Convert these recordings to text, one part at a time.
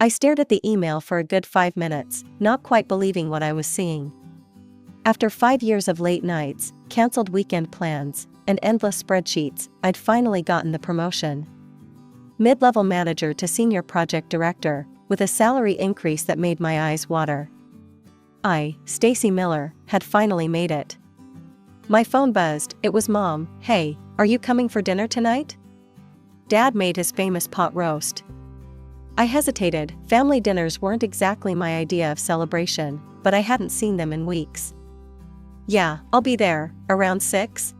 I stared at the email for a good 5 minutes, not quite believing what I was seeing. After 5 years of late nights, cancelled weekend plans, and endless spreadsheets, I'd finally gotten the promotion. Mid-level manager to senior project director, with a salary increase that made my eyes water. I, Stacy Miller, had finally made it. My phone buzzed. It was Mom. "Hey, are you coming for dinner tonight?" Dad made his famous pot roast. I hesitated. Family dinners weren't exactly my idea of celebration, but I hadn't seen them in weeks. "Yeah, I'll be there, around 6.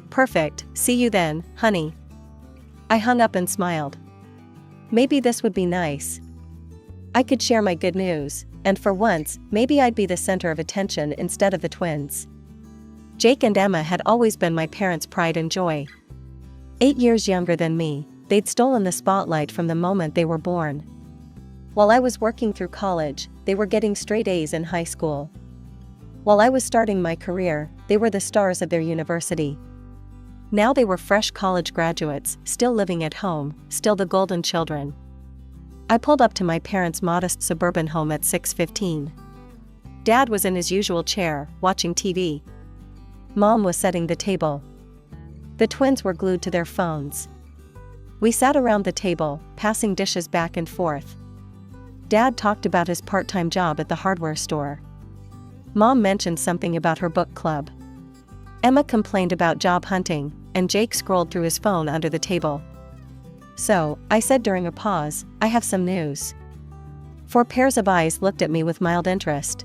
"Perfect, see you then, honey." I hung up and smiled. Maybe this would be nice. I could share my good news, and for once, maybe I'd be the center of attention instead of the twins. Jake and Emma had always been my parents' pride and joy. 8 years younger than me, they'd stolen the spotlight from the moment they were born. While I was working through college, they were getting straight A's in high school. While I was starting my career, they were the stars of their university. Now they were fresh college graduates, still living at home, still the golden children. I pulled up to my parents' modest suburban home at 6:15. Dad was in his usual chair, watching TV. Mom was setting the table. The twins were glued to their phones. We sat around the table, passing dishes back and forth. Dad talked about his part-time job at the hardware store. Mom mentioned something about her book club. Emma complained about job hunting, and Jake scrolled through his phone under the table. "So," I said during a pause, "I have some news." 4 pairs of eyes looked at me with mild interest.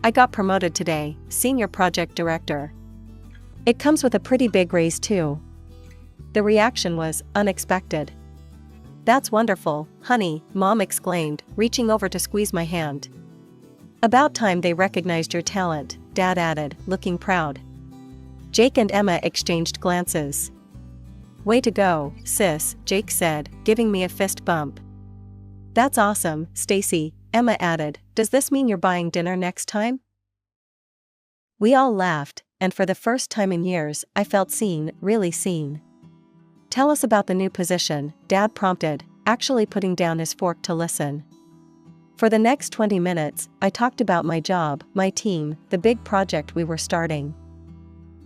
"I got promoted today, senior project director. It comes with a pretty big raise too." The reaction was unexpected. "That's wonderful, honey," Mom exclaimed, reaching over to squeeze my hand. "About time they recognized your talent," Dad added, looking proud. Jake and Emma exchanged glances. "Way to go, sis," Jake said, giving me a fist bump. "That's awesome, Stacy," Emma added. "Does this mean you're buying dinner next time?" We all laughed, and for the first time in years, I felt seen, really seen. "Tell us about the new position," Dad prompted, actually putting down his fork to listen. For the next 20 minutes, I talked about my job, my team, the big project we were starting.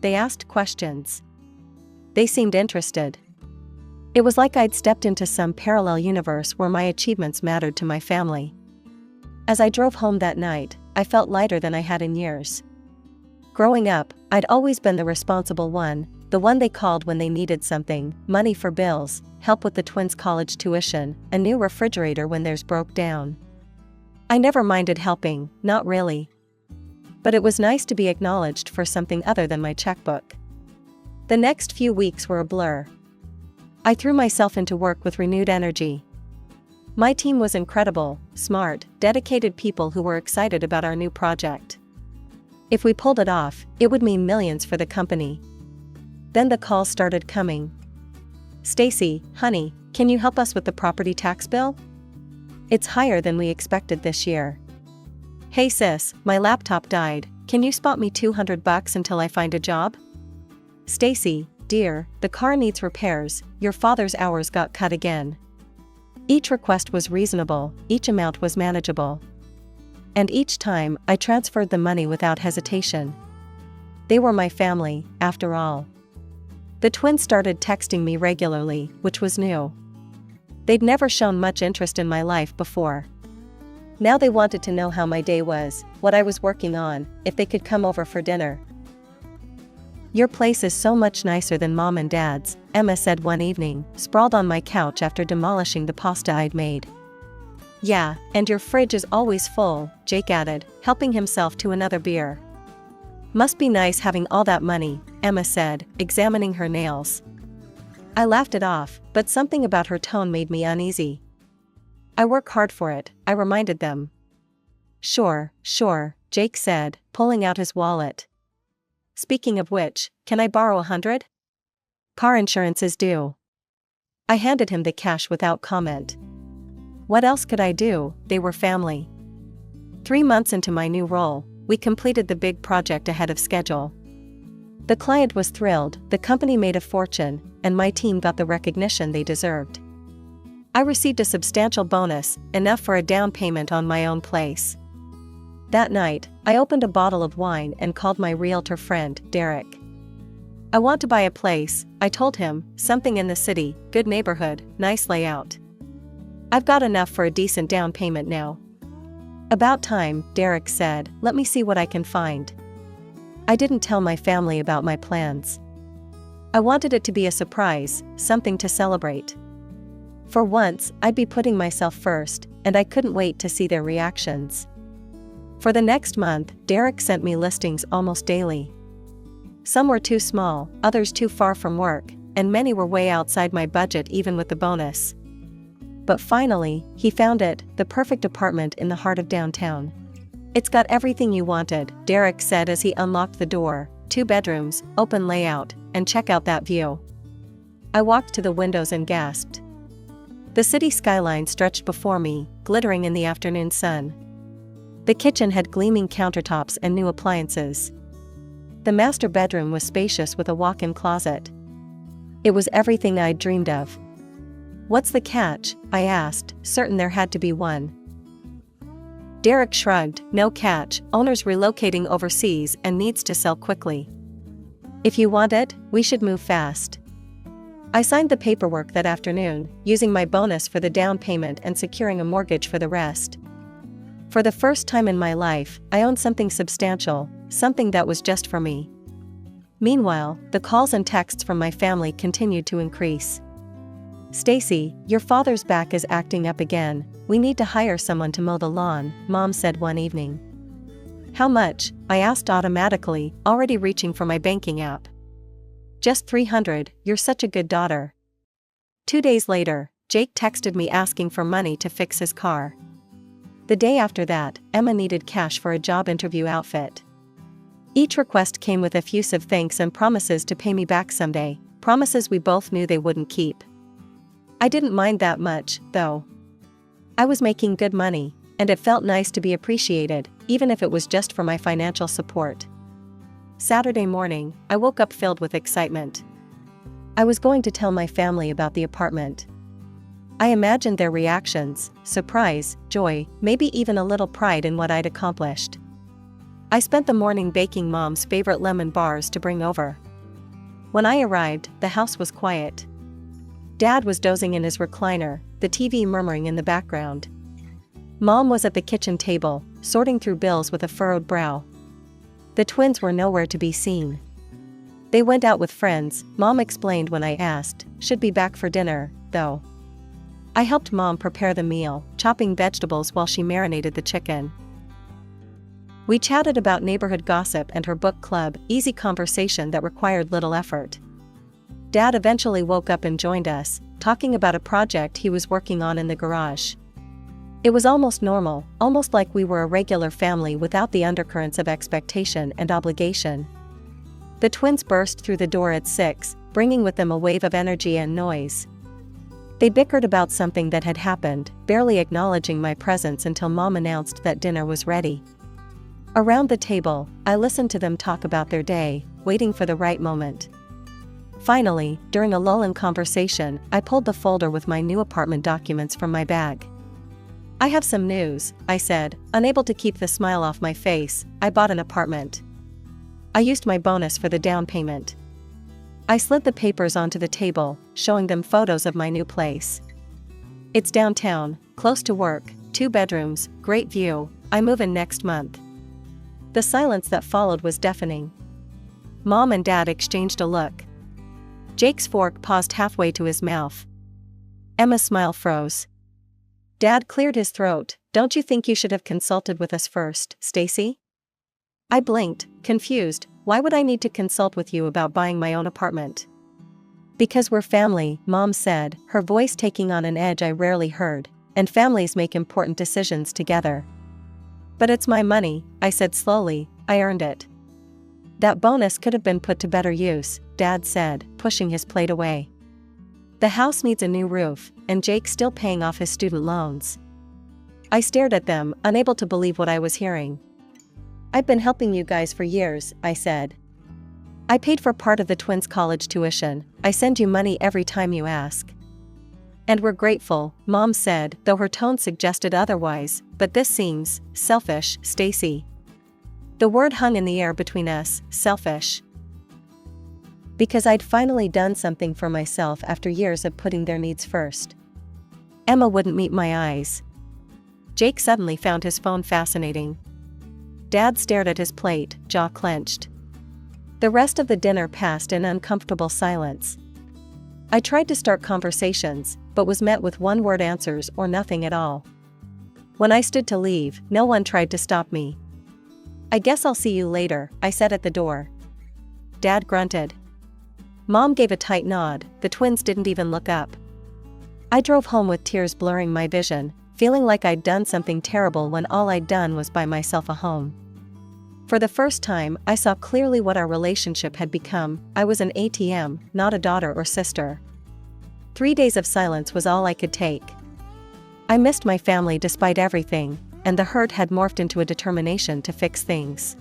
They asked questions. They seemed interested. It was like I'd stepped into some parallel universe where my achievements mattered to my family. As I drove home that night, I felt lighter than I had in years. Growing up, I'd always been the responsible one, the one they called when they needed something: money for bills, help with the twins' college tuition, a new refrigerator when theirs broke down. I never minded helping, not really. But it was nice to be acknowledged for something other than my checkbook. The next few weeks were a blur. I threw myself into work with renewed energy. My team was incredible, smart, dedicated people who were excited about our new project. If we pulled it off, it would mean millions for the company. Then the calls started coming. "Stacy, honey, can you help us with the property tax bill? It's higher than we expected this year." "Hey sis, my laptop died, can you spot me $200 until I find a job?" "Stacy, dear, the car needs repairs, your father's hours got cut again." Each request was reasonable, each amount was manageable. And each time, I transferred the money without hesitation. They were my family, after all. The twins started texting me regularly, which was new. They'd never shown much interest in my life before. Now they wanted to know how my day was, what I was working on, if they could come over for dinner. "Your place is so much nicer than Mom and Dad's," Emma said one evening, sprawled on my couch after demolishing the pasta I'd made. "Yeah, and your fridge is always full," Jake added, helping himself to another beer. "Must be nice having all that money," Emma said, examining her nails. I laughed it off, but something about her tone made me uneasy. "I work hard for it," I reminded them. Sure, Jake said, pulling out his wallet. "Speaking of which, can I borrow $100? Car insurance is due." I handed him the cash without comment. What else could I do? They were family. 3 months into my new role, we completed the big project ahead of schedule. The client was thrilled, the company made a fortune, and my team got the recognition they deserved. I received a substantial bonus, enough for a down payment on my own place. That night, I opened a bottle of wine and called my realtor friend, Derek. I want to buy a place, I told him, something in the city, good neighborhood, nice layout. I've got enough for a decent down payment now. About time, Derek said, let me see what I can find. I didn't tell my family about my plans. I wanted it to be a surprise, something to celebrate. For once, I'd be putting myself first, and I couldn't wait to see their reactions. For the next month, Derek sent me listings almost daily. Some were too small, others too far from work, and many were way outside my budget even with the bonus. But finally, he found it, the perfect apartment in the heart of downtown. It's got everything you wanted, Derek said as he unlocked the door, 2 bedrooms, open layout, and check out that view. I walked to the windows and gasped. The city skyline stretched before me, glittering in the afternoon sun. The kitchen had gleaming countertops and new appliances. The master bedroom was spacious with a walk-in closet. It was everything I'd dreamed of. What's the catch? I asked, certain there had to be one. Derek shrugged, no catch, owner's relocating overseas and needs to sell quickly. If you want it, we should move fast. I signed the paperwork that afternoon, using my bonus for the down payment and securing a mortgage for the rest. For the first time in my life, I owned something substantial, something that was just for me. Meanwhile, the calls and texts from my family continued to increase. Stacy, your father's back is acting up again. We need to hire someone to mow the lawn, Mom said one evening. How much? I asked automatically, already reaching for my banking app. Just $300, you're such a good daughter. 2 days later, Jake texted me asking for money to fix his car. The day after that, Emma needed cash for a job interview outfit. Each request came with effusive thanks and promises to pay me back someday, promises we both knew they wouldn't keep. I didn't mind that much, though. I was making good money, and it felt nice to be appreciated, even if it was just for my financial support. Saturday morning, I woke up filled with excitement. I was going to tell my family about the apartment. I imagined their reactions, surprise, joy, maybe even a little pride in what I'd accomplished. I spent the morning baking Mom's favorite lemon bars to bring over. When I arrived, the house was quiet. Dad was dozing in his recliner, the TV murmuring in the background. Mom was at the kitchen table, sorting through bills with a furrowed brow. The twins were nowhere to be seen. They went out with friends, Mom explained when I asked, should be back for dinner, though. I helped Mom prepare the meal, chopping vegetables while she marinated the chicken. We chatted about neighborhood gossip and her book club, easy conversation that required little effort. Dad eventually woke up and joined us, talking about a project he was working on in the garage. It was almost normal, almost like we were a regular family without the undercurrents of expectation and obligation. The twins burst through the door at 6, bringing with them a wave of energy and noise. They bickered about something that had happened, barely acknowledging my presence until Mom announced that dinner was ready. Around the table, I listened to them talk about their day, waiting for the right moment. Finally, during a lull in conversation, I pulled the folder with my new apartment documents from my bag. I have some news, I said, unable to keep the smile off my face. I bought an apartment. I used my bonus for the down payment. I slid the papers onto the table, showing them photos of my new place. It's downtown, close to work, 2 bedrooms, great view. I move in next month. The silence that followed was deafening. Mom and Dad exchanged a look. Jake's fork paused halfway to his mouth. Emma's smile froze. Dad cleared his throat. Don't you think you should have consulted with us first, Stacy? I blinked, confused. Why would I need to consult with you about buying my own apartment? Because we're family, Mom said, her voice taking on an edge I rarely heard, and families make important decisions together. But it's my money, I said slowly. I earned it. That bonus could have been put to better use, Dad said, pushing his plate away. The house needs a new roof, and Jake's still paying off his student loans. I stared at them, unable to believe what I was hearing. I've been helping you guys for years, I said. I paid for part of the twins' college tuition. I send you money every time you ask. And we're grateful, Mom said, though her tone suggested otherwise, but this seems selfish, Stacy. The word hung in the air between us, selfish. Because I'd finally done something for myself after years of putting their needs first. Emma wouldn't meet my eyes. Jake suddenly found his phone fascinating. Dad stared at his plate, jaw clenched. The rest of the dinner passed in uncomfortable silence. I tried to start conversations, but was met with one-word answers or nothing at all. When I stood to leave, no one tried to stop me. I guess I'll see you later, I said at the door. Dad grunted. Mom gave a tight nod, the twins didn't even look up. I drove home with tears blurring my vision, feeling like I'd done something terrible when all I'd done was buy myself a home. For the first time, I saw clearly what our relationship had become. I was an ATM, not a daughter or sister. 3 days of silence was all I could take. I missed my family despite everything, and the hurt had morphed into a determination to fix things.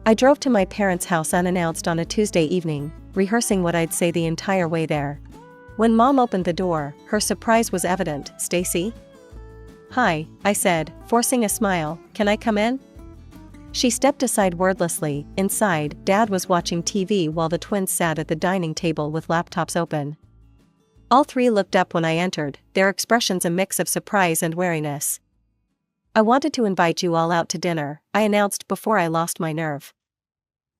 I drove to my parents' house unannounced on a Tuesday evening, rehearsing what I'd say the entire way there. When Mom opened the door, her surprise was evident. Stacy? Hi, I said, forcing a smile, can I come in? She stepped aside wordlessly. Inside, Dad was watching TV while the twins sat at the dining table with laptops open. All three looked up when I entered, their expressions a mix of surprise and wariness. I wanted to invite you all out to dinner, I announced before I lost my nerve.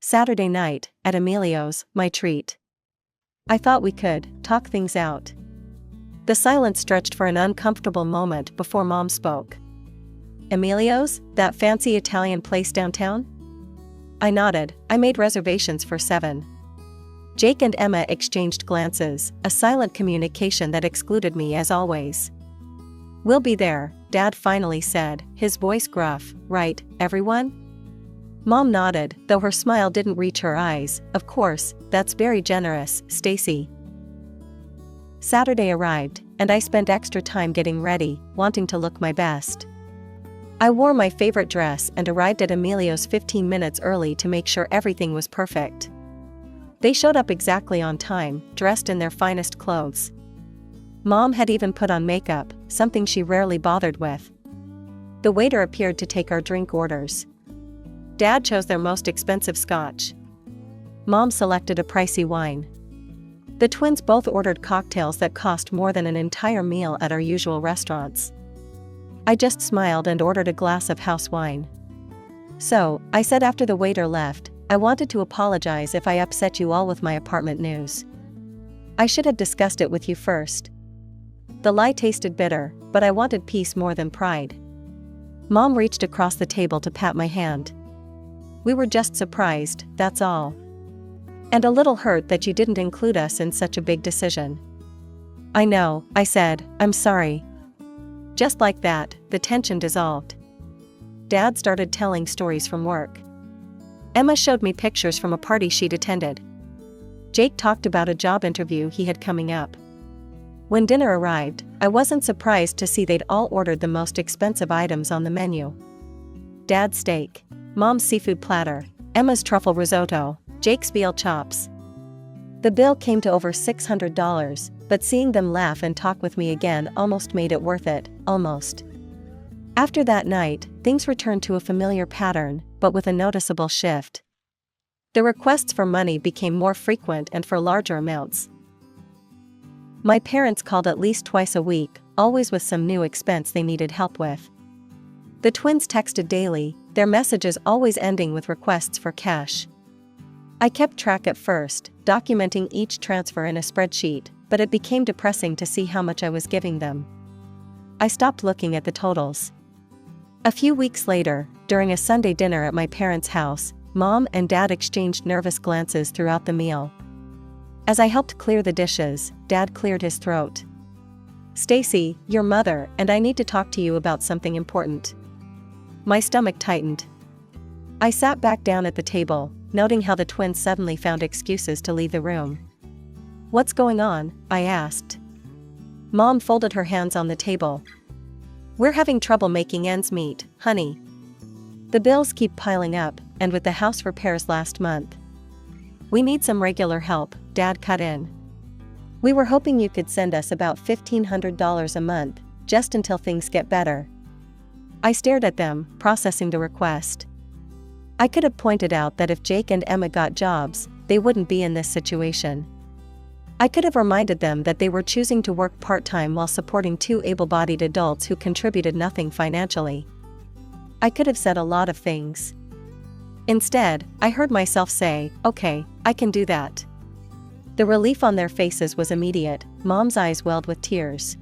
Saturday night, at Emilio's, my treat. I thought we could talk things out. The silence stretched for an uncomfortable moment before Mom spoke. Emilio's, that fancy Italian place downtown? I nodded. I made reservations for 7. Jake and Emma exchanged glances, a silent communication that excluded me as always. We'll be there, Dad finally said, his voice gruff. Right, everyone? Mom nodded, though her smile didn't reach her eyes. Of course, that's very generous, Stacy. Saturday arrived, and I spent extra time getting ready, wanting to look my best. I wore my favorite dress and arrived at Emilio's 15 minutes early to make sure everything was perfect. They showed up exactly on time, dressed in their finest clothes. Mom had even put on makeup, something she rarely bothered with. The waiter appeared to take our drink orders. Dad chose their most expensive scotch. Mom selected a pricey wine. The twins both ordered cocktails that cost more than an entire meal at our usual restaurants. I just smiled and ordered a glass of house wine. So, I said after the waiter left, I wanted to apologize if I upset you all with my apartment news. I should have discussed it with you first. The lie tasted bitter, but I wanted peace more than pride. Mom reached across the table to pat my hand. We were just surprised, that's all. And a little hurt that you didn't include us in such a big decision. I know, I said, I'm sorry. Just like that, the tension dissolved. Dad started telling stories from work. Emma showed me pictures from a party she'd attended. Jake talked about a job interview he had coming up. When dinner arrived, I wasn't surprised to see they'd all ordered the most expensive items on the menu. Dad's steak, Mom's seafood platter, Emma's truffle risotto, Jake's veal chops. The bill came to over $600, but seeing them laugh and talk with me again almost made it worth it, almost. After that night, things returned to a familiar pattern, but with a noticeable shift. The requests for money became more frequent and for larger amounts. My parents called at least twice a week, always with some new expense they needed help with. The twins texted daily, their messages always ending with requests for cash. I kept track at first, documenting each transfer in a spreadsheet, but it became depressing to see how much I was giving them. I stopped looking at the totals. A few weeks later, during a Sunday dinner at my parents' house, Mom and Dad exchanged nervous glances throughout the meal. As I helped clear the dishes, Dad cleared his throat. Stacy, your mother and I need to talk to you about something important. My stomach tightened. I sat back down at the table, noting how the twins suddenly found excuses to leave the room. What's going on? I asked. Mom folded her hands on the table. We're having trouble making ends meet, honey. The bills keep piling up, and with the house repairs last month. We need some regular help, Dad cut in. We were hoping you could send us about $1,500 a month, just until things get better. I stared at them, processing the request. I could have pointed out that if Jake and Emma got jobs, they wouldn't be in this situation. I could have reminded them that they were choosing to work part-time while supporting two able-bodied adults who contributed nothing financially. I could have said a lot of things. Instead, I heard myself say, "Okay, I can do that." The relief on their faces was immediate. Mom's eyes welled with tears.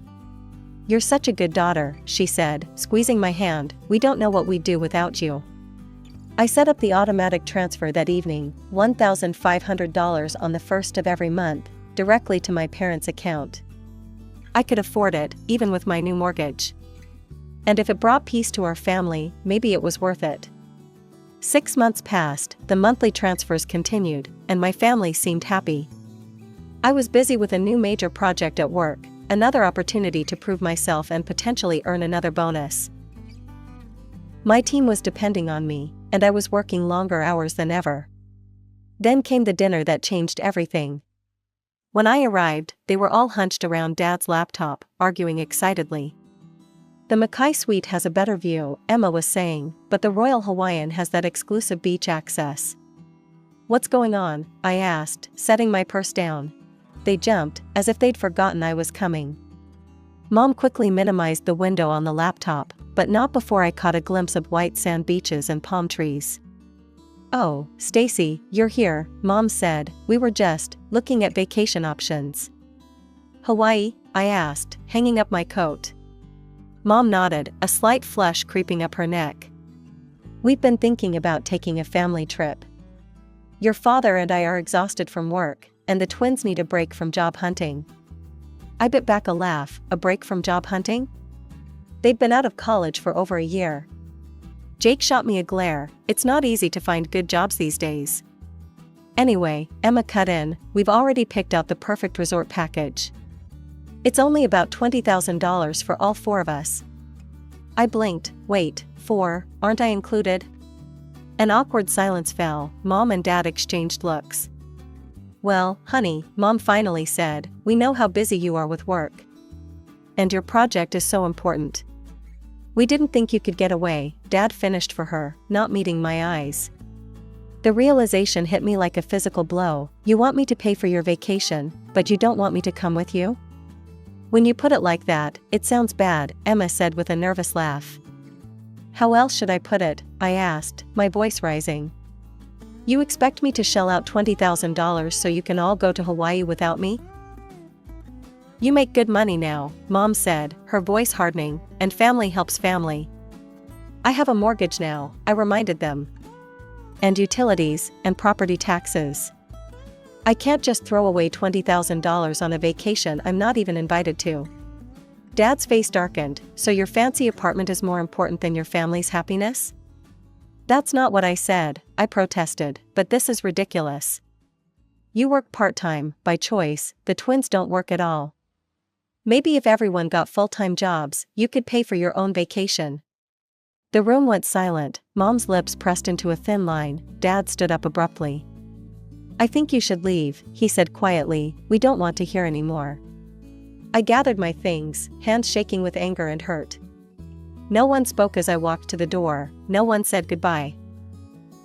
"You're such a good daughter," she said, squeezing my hand. "We don't know what we'd do without you." I set up the automatic transfer that evening, $1,500 on the first of every month, directly to my parents' account. I could afford it, even with my new mortgage. And if it brought peace to our family, maybe it was worth it. 6 months passed, the monthly transfers continued, and my family seemed happy. I was busy with a new major project at work, another opportunity to prove myself and potentially earn another bonus. My team was depending on me, and I was working longer hours than ever. Then came the dinner that changed everything. When I arrived, they were all hunched around Dad's laptop, arguing excitedly. "The Mackay Suite has a better view," Emma was saying, "but the Royal Hawaiian has that exclusive beach access." "What's going on?" I asked, setting my purse down. They jumped, as if they'd forgotten I was coming. Mom quickly minimized the window on the laptop, but not before I caught a glimpse of white sand beaches and palm trees. "Oh, Stacy, you're here," Mom said. "We were just looking at vacation options." "Hawaii?" I asked, hanging up my coat. Mom nodded, a slight flush creeping up her neck. "We've been thinking about taking a family trip. Your father and I are exhausted from work, and the twins need a break from job hunting." I bit back a laugh. A break from job hunting? They'd been out of college for over a year. Jake shot me a glare. "It's not easy to find good jobs these days." "Anyway," Emma cut in, "we've already picked out the perfect resort package. It's only about $20,000 for all 4 of us." I blinked. "Wait, 4, aren't I included?" An awkward silence fell. Mom and Dad exchanged looks. "Well, honey," Mom finally said, "we know how busy you are with work. And your project is so important. We didn't think you could get away," Dad finished for her, not meeting my eyes. The realization hit me like a physical blow. "You want me to pay for your vacation, but you don't want me to come with you?" "When you put it like that, it sounds bad," Emma said with a nervous laugh. "How else should I put it?" I asked, my voice rising. "You expect me to shell out $20,000 so you can all go to Hawaii without me?" "You make good money now," Mom said, her voice hardening, "and family helps family." "I have a mortgage now," I reminded them. "And utilities, and property taxes. I can't just throw away $20,000 on a vacation I'm not even invited to." Dad's face darkened. "So your fancy apartment is more important than your family's happiness?" "That's not what I said," I protested, "but this is ridiculous. You work part-time, by choice, the twins don't work at all. Maybe if everyone got full-time jobs, you could pay for your own vacation." The room went silent. Mom's lips pressed into a thin line. Dad stood up abruptly. "I think you should leave," he said quietly. "We don't want to hear any more." I gathered my things, hands shaking with anger and hurt. No one spoke as I walked to the door. No one said goodbye.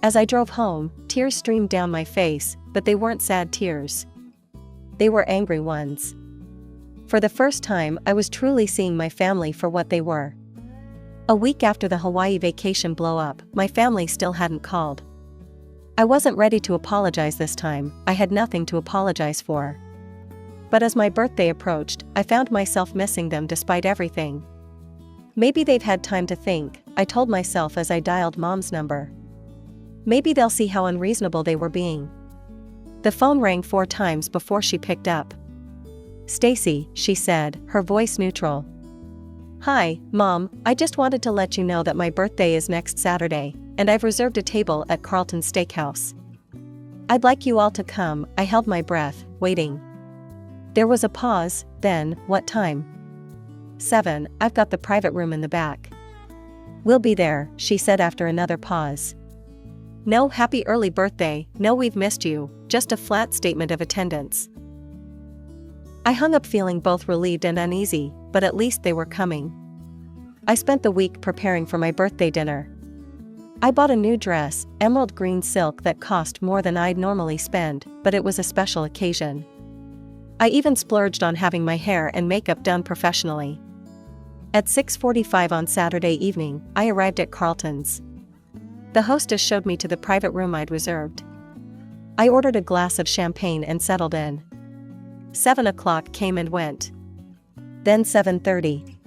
As I drove home, tears streamed down my face, but they weren't sad tears. They were angry ones. For the first time, I was truly seeing my family for what they were. A week after the Hawaii vacation blow-up, my family still hadn't called. I wasn't ready to apologize this time. I had nothing to apologize for. But as my birthday approached, I found myself missing them despite everything. Maybe they've had time to think, I told myself as I dialed Mom's number. Maybe they'll see how unreasonable they were being. The phone rang 4 times before she picked up. "Stacy," she said, her voice neutral. "Hi, Mom, I just wanted to let you know that my birthday is next Saturday, and I've reserved a table at Carlton Steakhouse. I'd like you all to come." I held my breath, waiting. There was a pause, then, "What time?" 7, I've got the private room in the back." "We'll be there," she said after another pause. "No happy early birthday, no we've missed you, just a flat statement of attendance." I hung up feeling both relieved and uneasy, but at least they were coming. I spent the week preparing for my birthday dinner. I bought a new dress, emerald green silk that cost more than I'd normally spend, but it was a special occasion. I even splurged on having my hair and makeup done professionally. At 6:45 on Saturday evening, I arrived at Carlton's. The hostess showed me to the private room I'd reserved. I ordered a glass of champagne and settled in. 7 o'clock came and went. Then 7:30.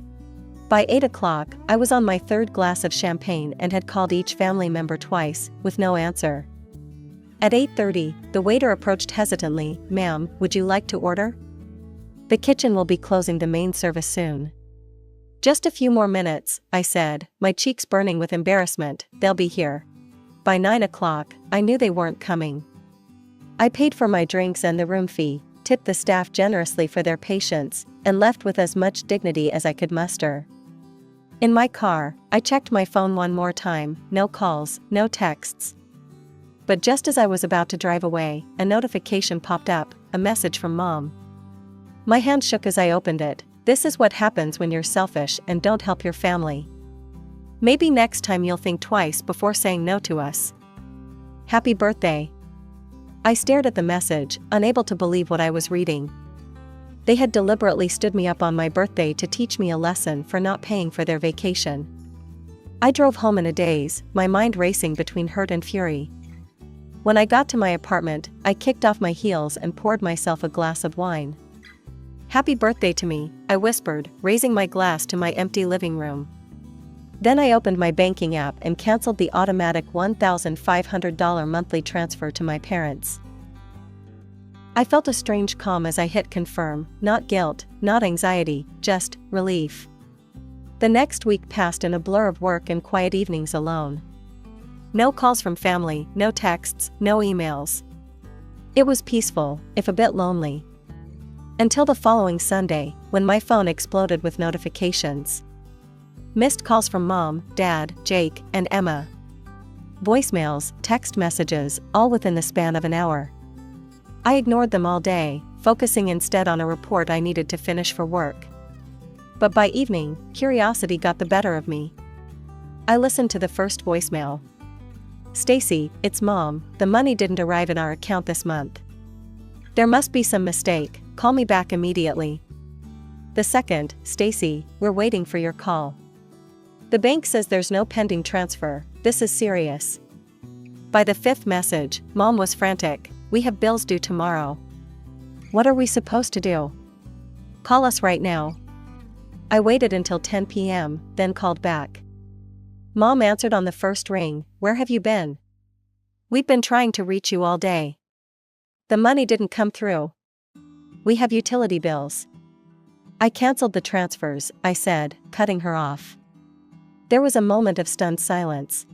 By 8 o'clock, I was on my third glass of champagne and had called each family member twice, with no answer. At 8:30, the waiter approached hesitantly. "Ma'am, would you like to order? The kitchen will be closing the main service soon." "Just a few more minutes," I said, my cheeks burning with embarrassment. "They'll be here." By 9 o'clock, I knew they weren't coming. I paid for my drinks and the room fee, tipped the staff generously for their patience, and left with as much dignity as I could muster. In my car, I checked my phone one more time. No calls, no texts. But just as I was about to drive away, a notification popped up, a message from Mom. My hand shook as I opened it. "This is what happens when you're selfish and don't help your family. Maybe next time you'll think twice before saying no to us. Happy birthday." I stared at the message, unable to believe what I was reading. They had deliberately stood me up on my birthday to teach me a lesson for not paying for their vacation. I drove home in a daze, my mind racing between hurt and fury. When I got to my apartment, I kicked off my heels and poured myself a glass of wine. "Happy birthday to me," I whispered, raising my glass to my empty living room. Then I opened my banking app and canceled the automatic $1,500 monthly transfer to my parents. I felt a strange calm as I hit confirm, not guilt, not anxiety, just relief. The next week passed in a blur of work and quiet evenings alone. No calls from family, no texts, no emails. It was peaceful, if a bit lonely. Until the following Sunday, when my phone exploded with notifications. Missed calls from Mom, Dad, Jake, and Emma. Voicemails, text messages, all within the span of an hour. I ignored them all day, focusing instead on a report I needed to finish for work. But by evening, curiosity got the better of me. I listened to the first voicemail. "Stacy, it's Mom, the money didn't arrive in our account this month. There must be some mistake, call me back immediately." The second, "Stacy, we're waiting for your call. The bank says there's no pending transfer, this is serious." By the fifth message, Mom was frantic. "We have bills due tomorrow. What are we supposed to do? Call us right now." I waited until 10 p.m., then called back. Mom answered on the first ring. "Where have you been? We've been trying to reach you all day. The money didn't come through. We have utility bills." "I canceled the transfers," I said, cutting her off. There was a moment of stunned silence.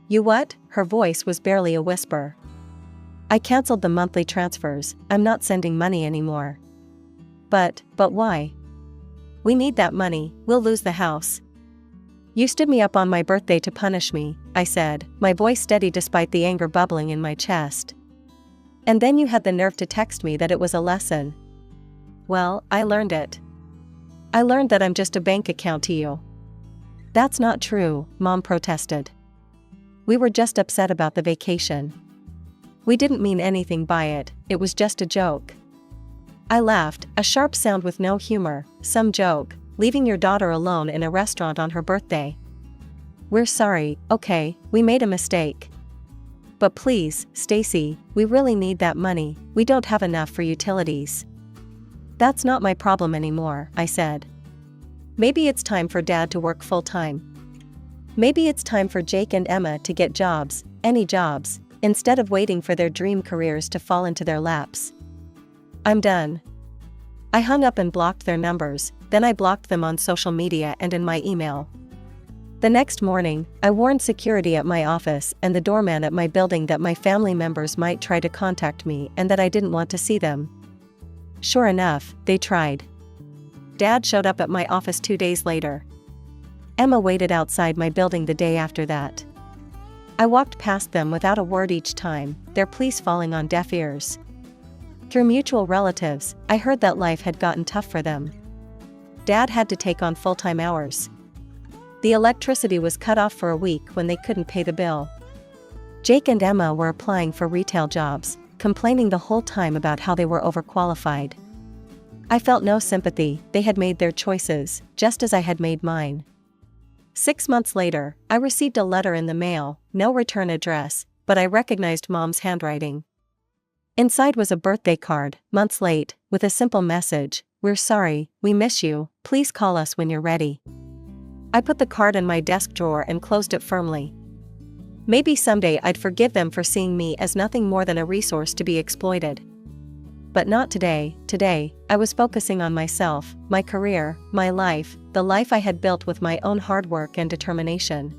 "You what?" Her voice was barely a whisper. "I canceled the monthly transfers, I'm not sending money anymore." But why?" "We need that money, we'll lose the house." "You stood me up on my birthday to punish me," I said, my voice steady despite the anger bubbling in my chest. "And then you had the nerve to text me that it was a lesson." "Well, I learned it. I learned that I'm just a bank account to you." "That's not true," Mom protested. "We were just upset about the vacation. We didn't mean anything by it, it was just a joke." I laughed, a sharp sound with no humor. "Some joke, leaving your daughter alone in a restaurant on her birthday. We're sorry, okay, we made a mistake. But please, Stacy, we really need that money, we don't have enough for utilities." "That's not my problem anymore," I said. "Maybe it's time for Dad to work full-time. Maybe it's time for Jake and Emma to get jobs, any jobs, instead of waiting for their dream careers to fall into their laps. I'm done." I hung up and blocked their numbers, then I blocked them on social media and in my email. The next morning, I warned security at my office and the doorman at my building that my family members might try to contact me and that I didn't want to see them. Sure enough, they tried. Dad showed up at my office 2 days later. Emma waited outside my building the day after that. I walked past them without a word each time, their pleas falling on deaf ears. Through mutual relatives, I heard that life had gotten tough for them. Dad had to take on full-time hours. The electricity was cut off for a week when they couldn't pay the bill. Jake and Emma were applying for retail jobs, complaining the whole time about how they were overqualified. I felt no sympathy. They had made their choices, just as I had made mine. 6 months later, I received a letter in the mail, no return address, but I recognized Mom's handwriting. Inside was a birthday card, months late, with a simple message: "We're sorry, we miss you, please call us when you're ready." I put the card in my desk drawer and closed it firmly. Maybe someday I'd forgive them for seeing me as nothing more than a resource to be exploited. But not today. Today, I was focusing on myself, my career, my life, the life I had built with my own hard work and determination.